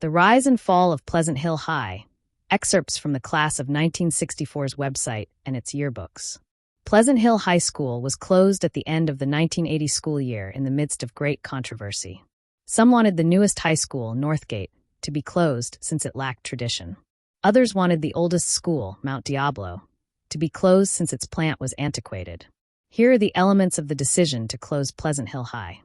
The Rise and Fall of Pleasant Hill High, excerpts from the class of 1964's website and its yearbooks. Pleasant Hill High School was closed at the end of the 1980 school year in the midst of great controversy. Some wanted the newest high school, Northgate, to be closed since it lacked tradition. Others wanted the oldest school, Mount Diablo, to be closed since its plant was antiquated. Here are the elements of the decision to close Pleasant Hill High.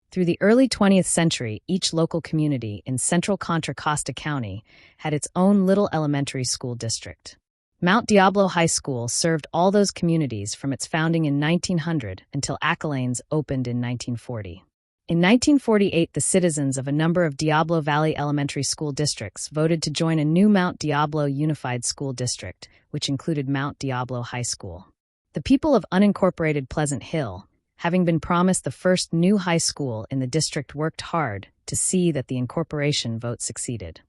Through the early 20th century, each local community in central Contra Costa County had its own little elementary school district. Mount Diablo High School served all those communities from its founding in 1900 until Acalanes opened in 1940. In 1948, the citizens of a number of Diablo Valley elementary school districts voted to join a new Mount Diablo Unified School District, which included Mount Diablo High School. The people of unincorporated Pleasant Hill, having been promised the first new high school in the district, worked hard to see that the incorporation vote succeeded.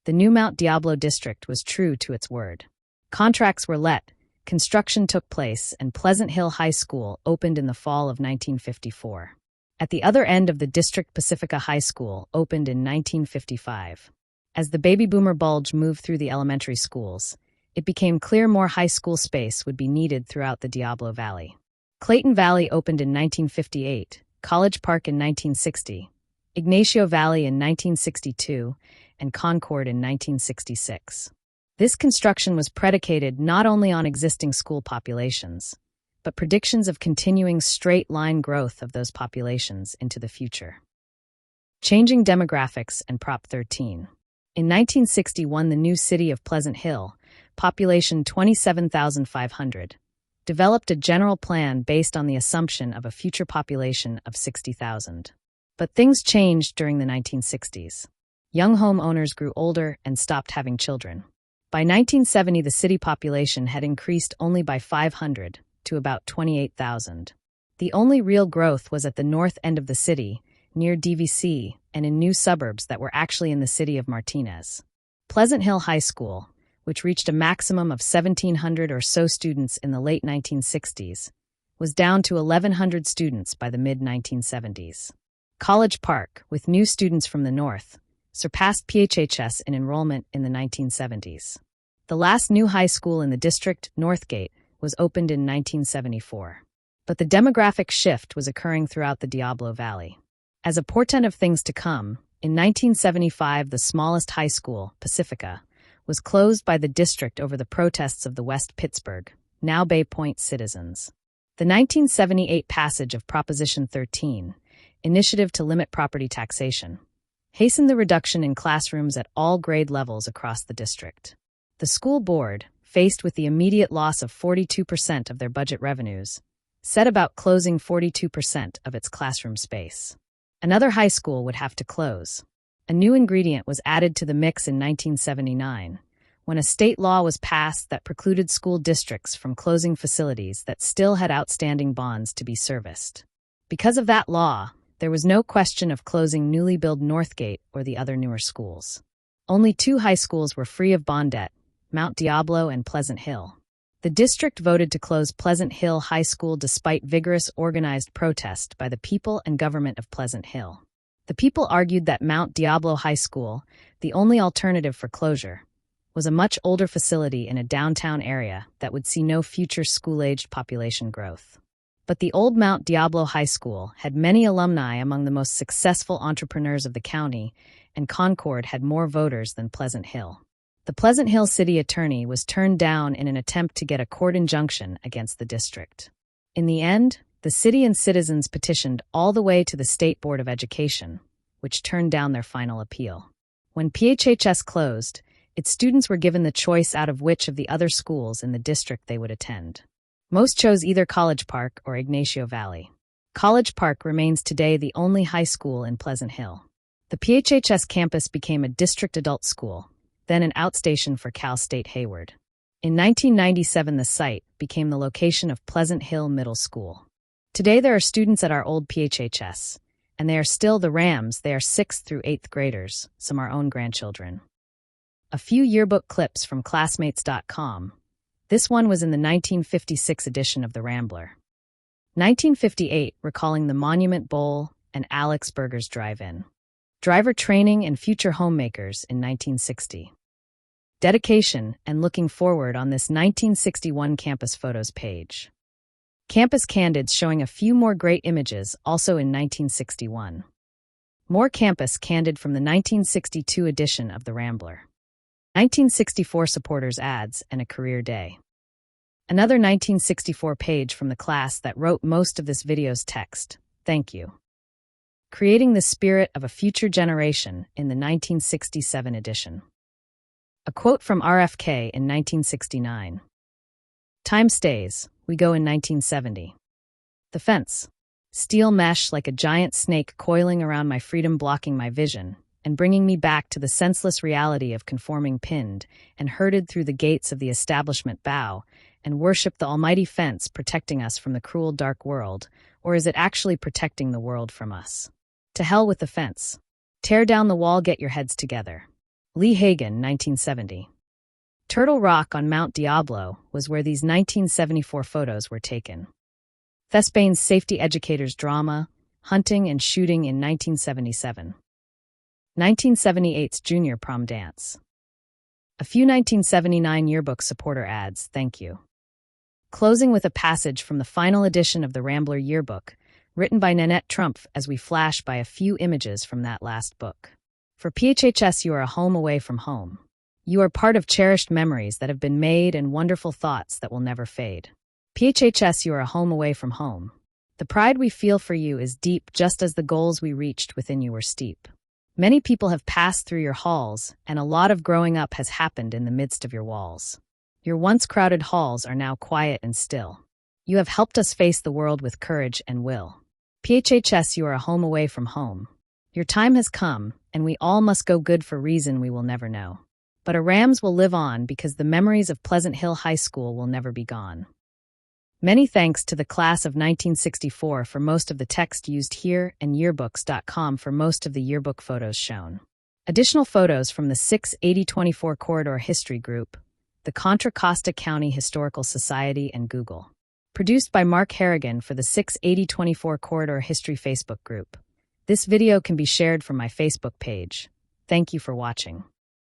The new Mount Diablo district was true to its word. Contracts were let, construction took place, and Pleasant Hill High School opened in the fall of 1954. At the other end of the district, Pacifica High School opened in 1955. As the baby boomer bulge moved through the elementary schools, it became clear more high school space would be needed throughout the Diablo Valley. Clayton Valley opened in 1958, College Park in 1960, Ignacio Valley in 1962, and Concord in 1966. This construction was predicated not only on existing school populations, but predictions of continuing straight-line growth of those populations into the future. Changing demographics and Prop 13. In 1961, the new city of Pleasant Hill, population 27,500, developed a general plan based on the assumption of a future population of 60,000. But things changed during the 1960s. Young homeowners grew older and stopped having children. By 1970, the city population had increased only by 500 to about 28,000. The only real growth was at the north end of the city, near DVC, and in new suburbs that were actually in the city of Martinez. Pleasant Hill High School, which reached a maximum of 1,700 or so students in the late 1960s, was down to 1,100 students by the mid-1970s. College Park, with new students from the north, surpassed PHHS in enrollment in the 1970s. The last new high school in the district, Northgate, was opened in 1974. But the demographic shift was occurring throughout the Diablo Valley. As a portent of things to come, in 1975, the smallest high school, Pacifica, was closed by the district over the protests of the West Pittsburgh, now Bay Point citizens. The 1978 passage of Proposition 13, Initiative to Limit Property Taxation, hastened the reduction in classrooms at all grade levels across the district. The school board, faced with the immediate loss of 42% of their budget revenues, set about closing 42% of its classroom space. Another high school would have to close. A new ingredient was added to the mix in 1979, when a state law was passed that precluded school districts from closing facilities that still had outstanding bonds to be serviced. Because of that law, there was no question of closing newly built Northgate or the other newer schools. Only two high schools were free of bond debt, Mount Diablo and Pleasant Hill. The district voted to close Pleasant Hill High School despite vigorous organized protest by the people and government of Pleasant Hill. The people argued that Mount Diablo High School, the only alternative for closure, was a much older facility in a downtown area that would see no future school-aged population growth. But the old Mount Diablo High School had many alumni among the most successful entrepreneurs of the county, and Concord had more voters than Pleasant Hill. The Pleasant Hill city attorney was turned down in an attempt to get a court injunction against the district. In the end, the city and citizens petitioned all the way to the State Board of Education, which turned down their final appeal. When PHHS closed, its students were given the choice out of which of the other schools in the district they would attend. Most chose either College Park or Ignacio Valley. College Park remains today the only high school in Pleasant Hill. The PHHS campus became a district adult school, then an outstation for Cal State Hayward. In 1997, the site became the location of Pleasant Hill Middle School. Today there are students at our old PHHS, and they are still the Rams. They are 6th through 8th graders, some our own grandchildren. A few yearbook clips from Classmates.com. This one was in the 1956 edition of the Rambler. 1958, recalling the Monument Bowl and Alex Burger's Drive-In. Driver training and future homemakers in 1960. Dedication and looking forward on this 1961 campus photos page. Campus candids showing a few more great images also in 1961. More campus candid from the 1962 edition of The Rambler. 1964 supporters ads and a career day. Another 1964 page from the class that wrote most of this video's text. Thank you. Creating the spirit of a future generation in the 1967 edition. A quote from RFK in 1969. Time stays, we go in 1970. The fence. Steel mesh like a giant snake coiling around my freedom, blocking my vision, and bringing me back to the senseless reality of conforming, pinned and herded through the gates of the establishment. Bow and worship the almighty fence protecting us from the cruel dark world, or is it actually protecting the world from us? To hell with the fence. Tear down the wall, get your heads together. Lee Hagen, 1970. Turtle Rock on Mount Diablo was where these 1974 photos were taken. Thespane's Safety Educators Drama, Hunting and Shooting in 1977. 1978's Junior Prom Dance. A few 1979 yearbook supporter ads, thank you. Closing with a passage from the final edition of the Rambler yearbook, written by Nanette Trump as we flash by a few images from that last book. For PHHS, you are a home away from home. You are part of cherished memories that have been made and wonderful thoughts that will never fade. PHHS, you are a home away from home. The pride we feel for you is deep, just as the goals we reached within you were steep. Many people have passed through your halls, and a lot of growing up has happened in the midst of your walls. Your once crowded halls are now quiet and still. You have helped us face the world with courage and will. PHHS, you are a home away from home. Your time has come, and we all must go good for reason we will never know. But our Rams will live on because the memories of Pleasant Hill High School will never be gone. Many thanks to the class of 1964 for most of the text used here and yearbooks.com for most of the yearbook photos shown. Additional photos from the 68024 Corridor History Group, the Contra Costa County Historical Society, and Google. Produced by Mark Harrigan for the 68024 Corridor History Facebook group. This video can be shared from my Facebook page. Thank you for watching.